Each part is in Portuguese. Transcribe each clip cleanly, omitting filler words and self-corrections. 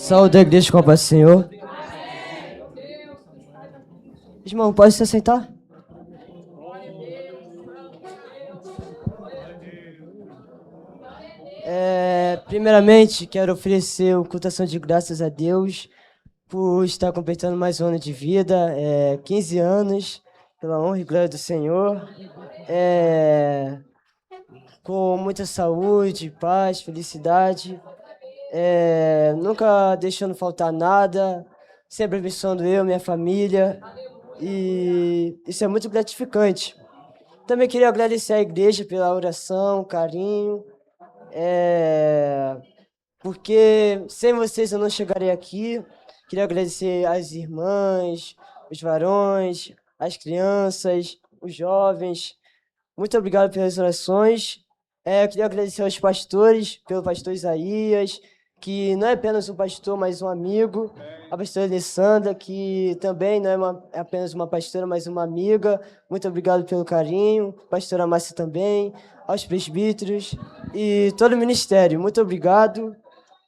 Saúde da igreja com a paz do Senhor. Irmão, pode se sentar? Primeiramente, quero oferecer uma cultação de graças a Deus por estar completando mais um ano de vida, 15 anos, pela honra e glória do Senhor, com muita saúde, paz, felicidade, nunca deixando faltar nada, sempre abençoando eu, minha família, e isso é muito gratificante. Também queria agradecer à igreja pela oração, carinho, porque sem vocês eu não chegaria aqui. Queria agradecer às irmãs, os varões, as crianças, os jovens. Muito obrigado pelas orações. Queria agradecer aos pastores, pelo pastor Isaías, que não é apenas um pastor, mas um amigo. A pastora Alessandra, que também não é apenas uma pastora, mas uma amiga. Muito obrigado pelo carinho. Pastora Márcia também. Aos presbíteros e todo o ministério. Muito obrigado.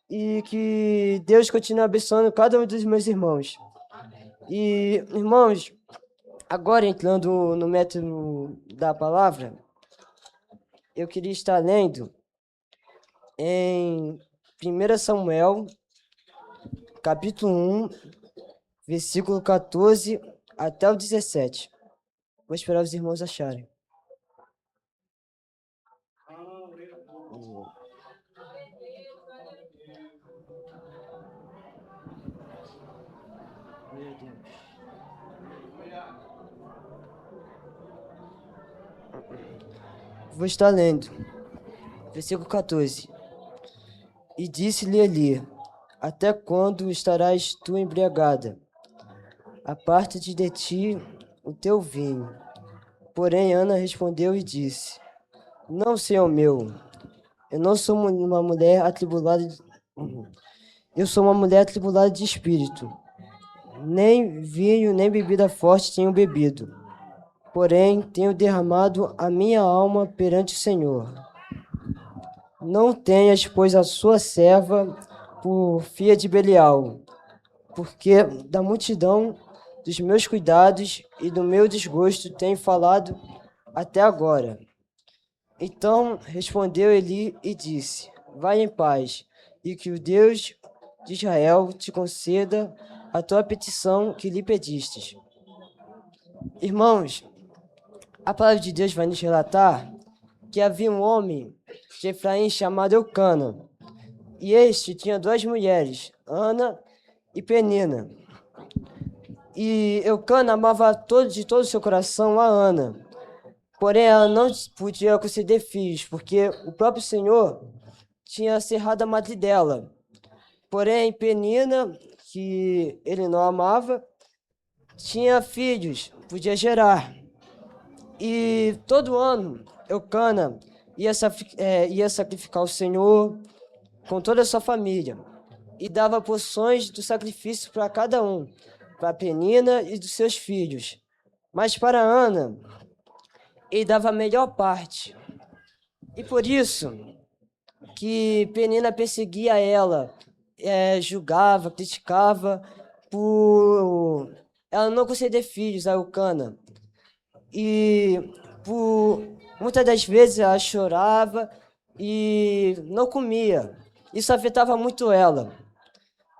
E que Deus continue abençoando cada um dos meus irmãos. E, irmãos, agora entrando no método da palavra, eu queria estar lendo em 1 Samuel, capítulo 1, versículo 14 até o 17. Vou esperar os irmãos acharem. Vou estar lendo. Versículo 14. E disse-lhe Eli: até quando estarás tu embriagada? Aparta-te de ti o teu vinho. Porém, Ana respondeu e disse: não, senhor meu, eu não sou uma mulher atribulada eu sou uma mulher atribulada de espírito. Nem vinho, nem bebida forte tenho bebido. Porém, tenho derramado a minha alma perante o Senhor. Não tenhas, pois, a sua serva por filha de Belial, porque da multidão dos meus cuidados e do meu desgosto tenho falado até agora. Então respondeu Eli e disse: vai em paz, e que o Deus de Israel te conceda a tua petição que lhe pedistes. Irmãos, a palavra de Deus vai nos relatar que havia um homem de Efraim chamado Eucana, e este tinha duas mulheres, Ana e Penina. E Eucana amava de todo o seu coração a Ana, porém ela não podia conceder filhos, porque o próprio Senhor tinha cerrado a madre dela. Porém, Penina, que ele não amava, tinha filhos, podia gerar. E todo ano, Eucana ia sacrificar o Senhor com toda a sua família e dava porções do sacrifício para cada um, para Penina e dos seus filhos. Mas para Ana, ele dava a melhor parte. E por isso que Penina perseguia ela, julgava, criticava por ela não conceder filhos a Eucana. E muitas das vezes ela chorava e não comia. Isso afetava muito ela.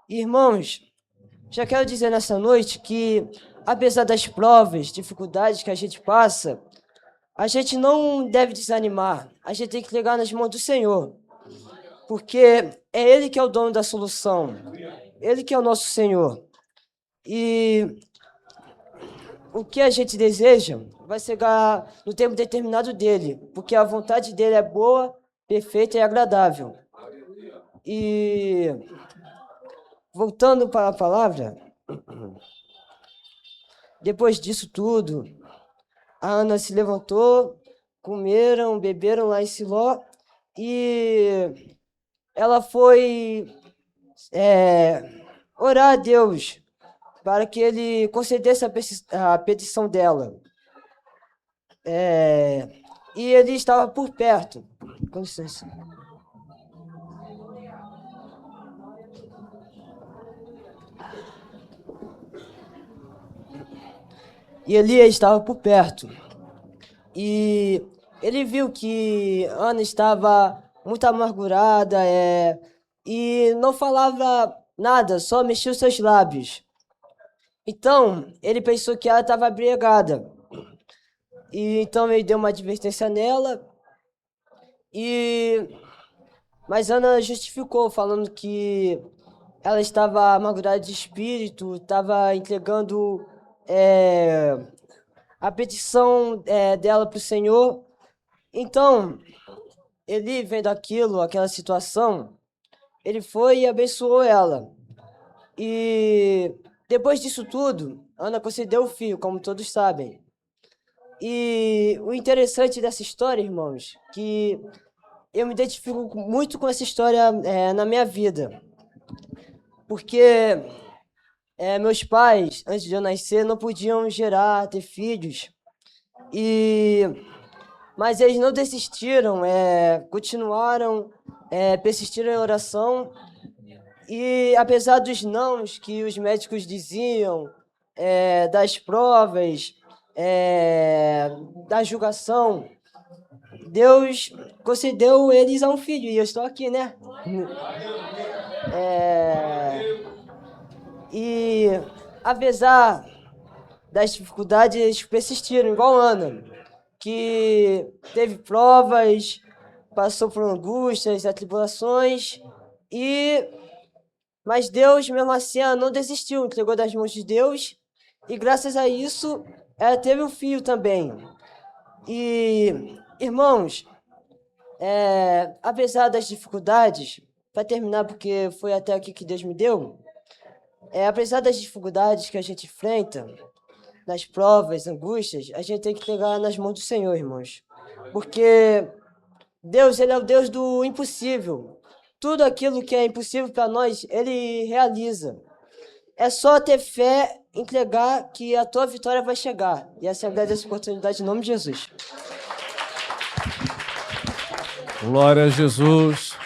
Irmãos, já quero dizer nessa noite que, apesar das provas, dificuldades que a gente passa, a gente não deve desanimar. A gente tem que ligar nas mãos do Senhor, porque é Ele que é o dono da solução. Ele que é o nosso Senhor. E o que a gente deseja vai chegar no tempo determinado dele, porque a vontade dele é boa, perfeita e agradável. E voltando para a palavra, depois disso tudo, a Ana se levantou, comeram, beberam lá em Siló, e ela foi orar a Deus para que ele concedesse a petição dela. E ele estava por perto. Com licença. e Elias estava por perto. E ele viu que Ana estava muito amargurada, e não falava nada, só mexia os seus lábios. Então, ele pensou que ela estava embriagada. E então ele deu uma advertência nela, e mas Ana justificou, falando que ela estava amargurada de espírito, estava entregando a petição dela para o Senhor. Então, ele vendo aquilo, aquela situação, ele foi e abençoou ela. E depois disso tudo, Ana concedeu o filho, como todos sabem. E o interessante dessa história, irmãos, que eu me identifico muito com essa história na minha vida. Porque meus pais, antes de eu nascer, não podiam gerar, ter filhos. Mas eles não desistiram, continuaram, persistiram em oração. E apesar dos nãos que os médicos diziam, das provas, da julgação, Deus concedeu eles a um filho, e eu estou aqui, né? E apesar das dificuldades, eles persistiram, igual Ana, que teve provas, passou por angústias, atribulações, mas Deus, mesmo assim, ela não desistiu, entregou das mãos de Deus, e graças a isso, ela teve um filho também. E, irmãos, apesar das dificuldades, para terminar, porque foi até aqui que Deus me deu, apesar das dificuldades que a gente enfrenta, nas provas, angústias, a gente tem que pegar nas mãos do Senhor, irmãos. Porque Deus, Ele é o Deus do impossível. Tudo aquilo que é impossível para nós, Ele realiza. É só ter fé, entregar que a tua vitória vai chegar. E essa é a grande oportunidade em nome de Jesus. Glória a Jesus.